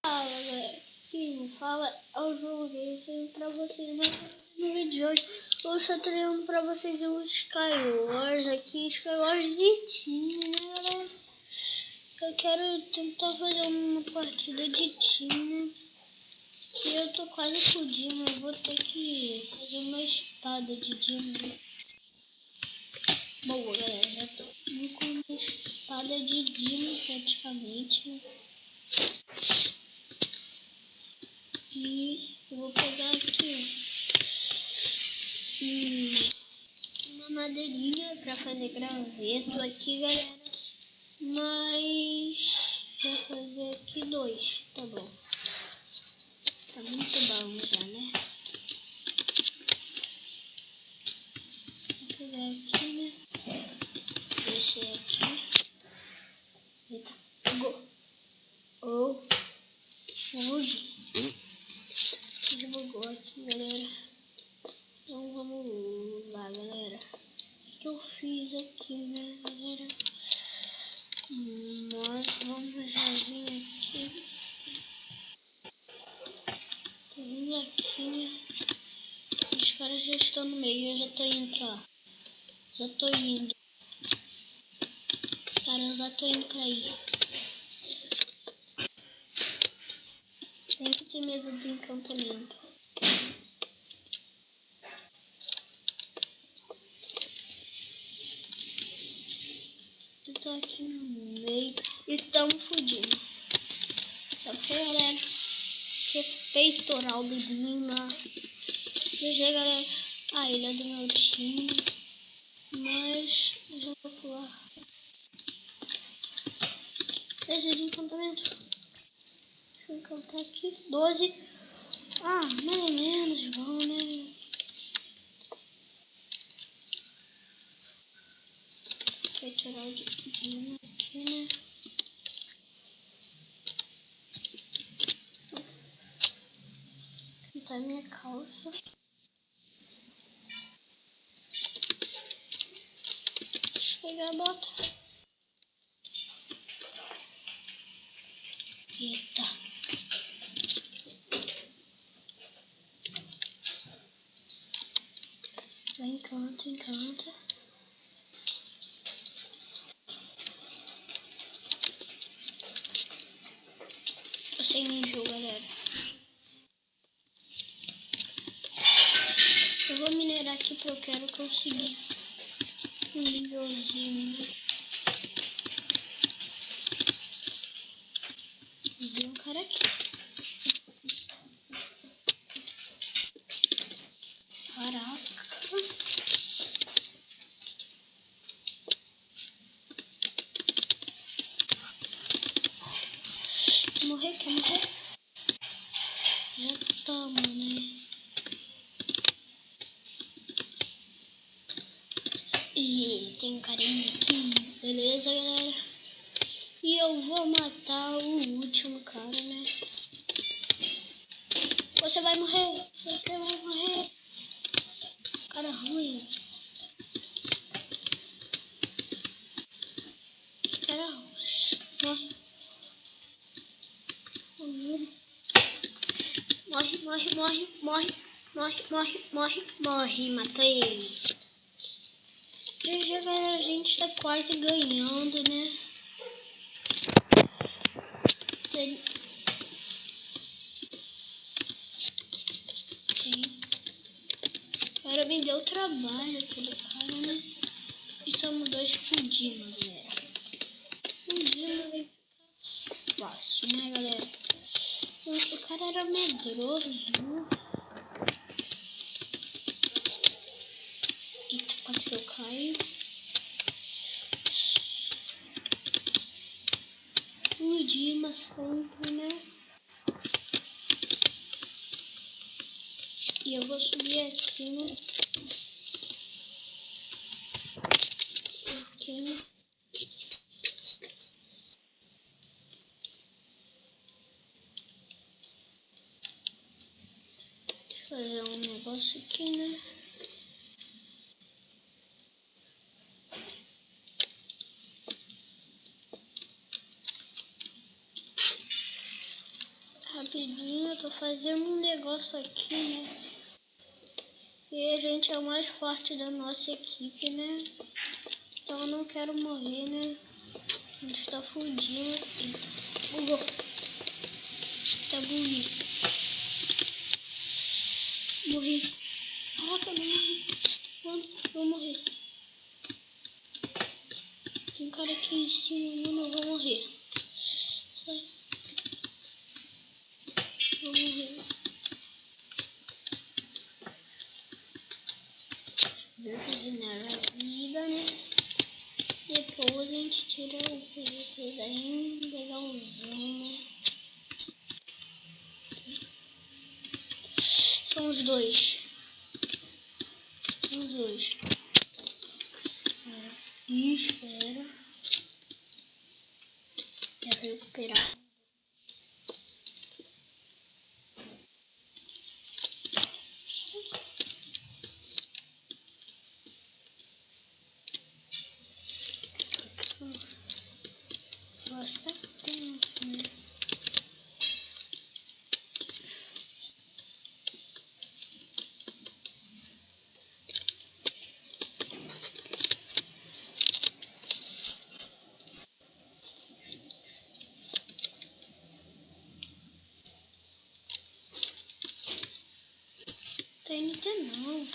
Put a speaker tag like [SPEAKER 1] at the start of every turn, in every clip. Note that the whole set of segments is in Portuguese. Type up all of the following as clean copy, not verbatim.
[SPEAKER 1] Fala galera, quem fala é o João Gamer pra vocês no vídeo de hoje. Eu estou treinando pra vocês o Skywars aqui, Skywars de time, né galera? Eu quero tentar fazer uma partida de time e eu tô quase fudindo, eu vou ter que fazer uma espada de time. Boa galera, já tô com uma espada de time praticamente, né? E eu vou pegar aqui uma madeirinha para fazer graveto aqui, galera. Mas vou fazer aqui 2, tá bom. Tá muito bom já, né? Vou pegar aqui, né? Descer aqui. Eita, pegou. Oh, fude. Desbugou aqui, galera. Então vamos lá, galera. O que eu fiz aqui, né, galera? Nós vamos já vir aqui. Tô vindo aqui, né? Os caras já estão no meio, eu já tô indo pra lá. Já tô indo. Cara, eu já tô indo pra aí. Tem que ter mesa de encantamento. Eu tô aqui no meio e tamo fudindo. Tá bom, galera? Que peitoral do Lima. GG, galera. A ilha do meu time. Mas eu já vou pular. Esse de encantamento. Deixa eu encantar aqui. 12. Ah, mais ou menos bom, né? Peitoral de Lima aqui, né? Cantar minha calça. Pegar a bota. Eita. Encanta, encanta. Eu sei enjoo, galera. Eu vou minerar aqui porque eu quero conseguir um nívelzinho, né? Vi um cara aqui. Caraca. Quer morrer? Quer morrer? Já tamo, né? E tem um carinha aqui. Beleza, galera? E eu vou matar o último cara, né? Você vai morrer. Você vai morrer. Cara ruim. Que cara ruim. Morre. Morre, morre, morre, morre. Morre, morre, morre, morre. Matei. GG, galera, a gente tá quase ganhando, né? Tem. Cara, me deu trabalho aquele cara, né? E somos 2 fudidos, galera. Fudindo vai ficar fácil, né, galera? O cara era medroso. Eita, quase que eu caio. Dima sempre, né? E eu vou subir aqui, né? Aqui, né? Fazer um negócio aqui, né? Rapidinho, eu tô fazendo um negócio aqui, né? E a gente é o mais forte da nossa equipe, né? Então eu não quero morrer, né? A gente tá fudindo. Eita, bugou. Tá bugando. Morri. Caraca, eu não morri. Mano, vou morrer. Tem um cara aqui em cima, mano, eu vou morrer. Sai. Vou morrer. Regenerar a vida, né? Depois a gente tira o peito bem legalzinho, né? São os dois. São os dois. Espera. Quero recuperar. Gosta tempo, né? TNT não.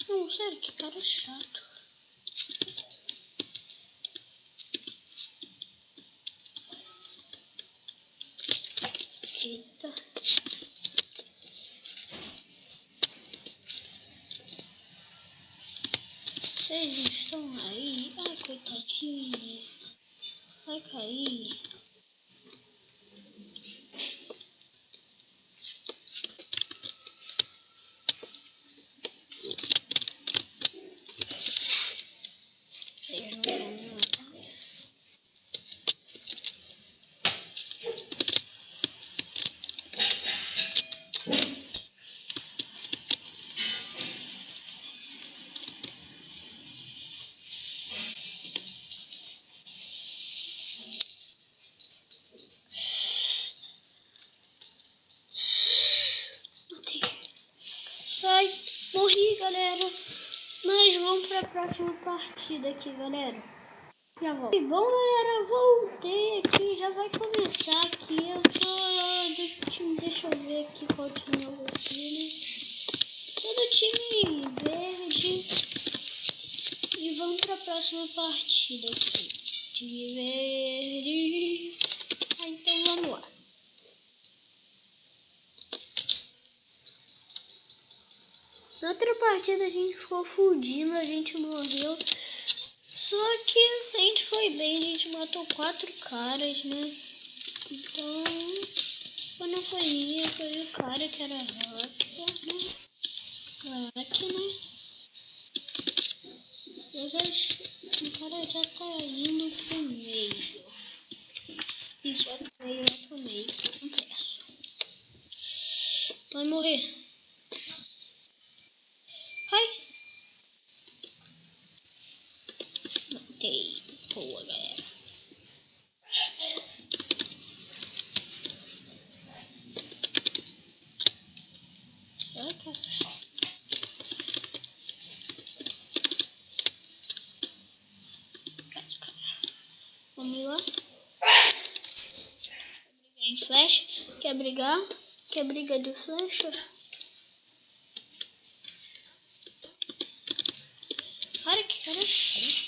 [SPEAKER 1] Não, sério, que cara chato. Eita. Vocês estão aí? Ai, coitadinho. Vai cair. Vocês não vão me matar. Matei. Ai, morri, galera. Mas vamos pra próxima partida aqui, galera. Já volto. E bom, galera, voltei aqui. Já vai começar aqui. Deixa eu ver aqui qual time eu vou ser, né? Sou do time verde. E vamos pra próxima partida aqui. Time verde. Ah, então vamos lá. Na outra partida a gente ficou fudindo, a gente morreu. Só que a gente foi bem, a gente matou 4 caras, né? Então, não foi minha, foi o cara que era hacker, né? Hacker, né? O cara já tá indo pro meio. Isso, vai pro meio, com pressa. Vai morrer. Ai! Matei. Boa, galera. Caraca. Vamos lá. Em flash. Quer brigar? Quer briga de flecha? Cara, que cara chato.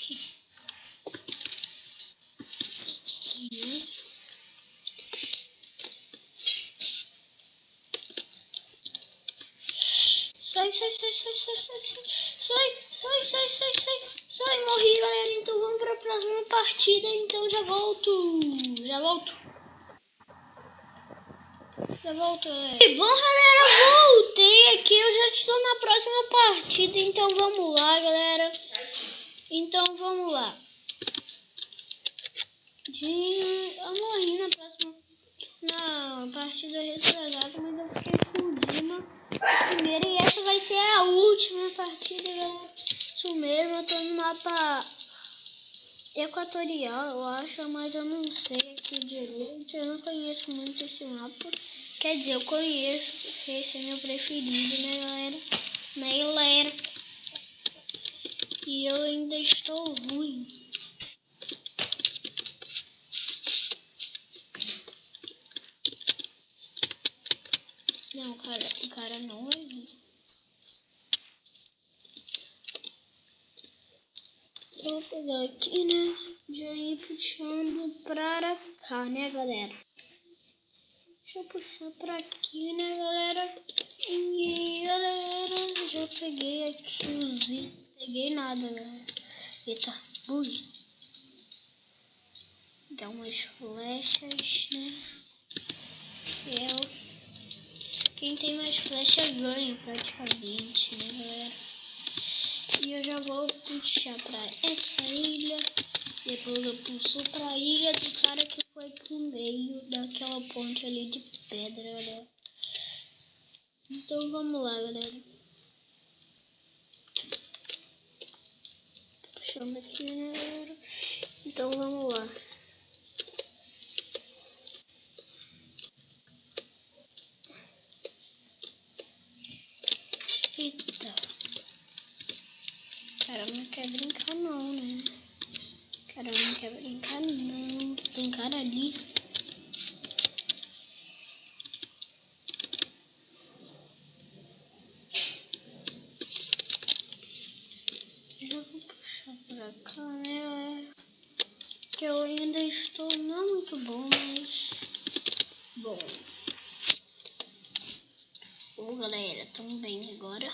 [SPEAKER 1] Sai, morri, galera. Então vamos pra próxima partida. Então já volto. Galera. E bom, galera, voltei aqui. Eu já estou na próxima partida. Então vamos lá, galera. Eu morri na partida retrasada, mas eu fiquei fudindo a primeira. E essa vai ser a última partida, galera. Isso mesmo, eu tô no mapa Equatorial, eu acho, mas eu não sei aqui direito. Eu não conheço muito esse mapa. Quer dizer, eu conheço, esse é meu preferido, né, galera? Né, galera? E eu ainda estou ruim. Não, o cara não vai vir. Vou pegar aqui, né? Já ir puxando pra cá, né, galera? Deixa eu puxar pra aqui, né, galera? E, galera, já peguei aqui os itens. Peguei nada, galera. Eita, bug. Dá umas flechas, né? Quem tem mais flechas ganha praticamente, né, galera? E eu já vou puxar pra essa ilha. Depois eu puxo pra ilha do cara que foi pro meio daquela ponte ali de pedra, galera. Então vamos lá, galera. Puxando aqui, né, galera? Então vamos lá. Eita. Cara, não quer brincar não, né? Cara, não quer brincar não. Tem cara ali. Já vou puxar pra cá, né? Que eu ainda estou não muito bom, mas bom. Ô, galera, tamo bem agora.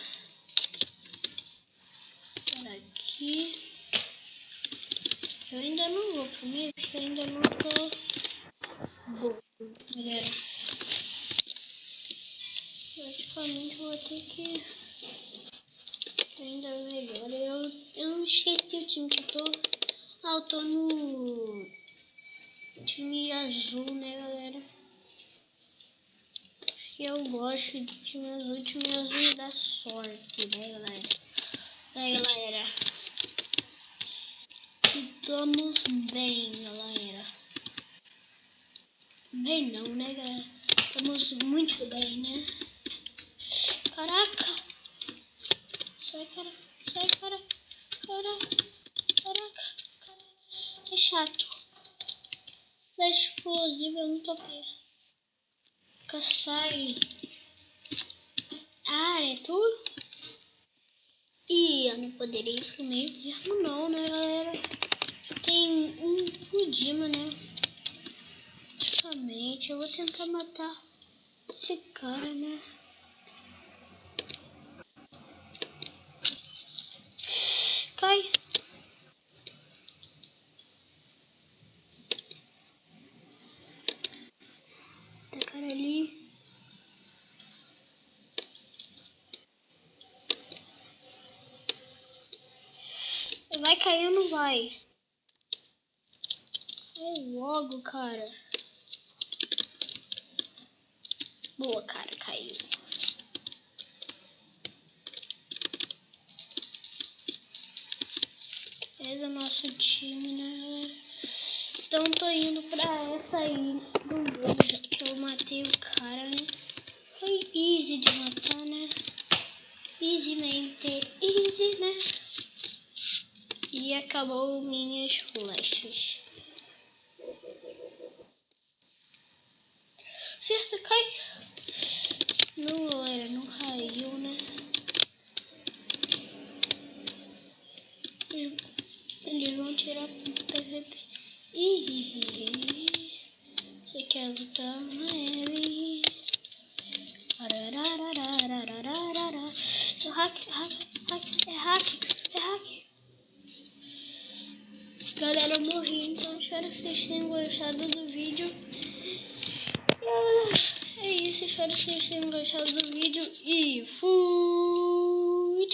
[SPEAKER 1] Por aqui. Eu ainda não vou pro meio, porque eu ainda não tô bom, galera. Praticamente vou ter que ainda melhor. Eu não esqueci o time que eu tô. Ah, eu tô no time azul, né, galera? E eu gosto de time azul. Time azul dá sorte, né, galera? Aí, galera. Estamos bem, galera. Bem não, né, galera? Estamos muito bem, né? Caraca! Sai, cara. Sai, cara. Caraca. É chato. Da explosiva é muito OP. Sai. Ah, é tu? Ih, eu não poderia ir pro meio mesmo não, né, galera? Tem um Kojima, né? Praticamente, eu vou tentar matar esse cara, né? Cai! Tem cara ali. Vai cair ou não vai? É logo, cara. Boa, cara, caiu. Esse é o nosso time, né? Então tô indo pra essa ilha do jogo, já que eu matei o cara, né? Foi easy de matar, né? Easy, né? E acabou minhas flechas. Certo, cai. Não, galera, não caiu, né? Eles vão tirar PVP. Você quer lutar com ele? É hack. Galera, eu morri, então espero que vocês tenham gostado do vídeo. É isso, espero que vocês tenham gostado do vídeo e fui!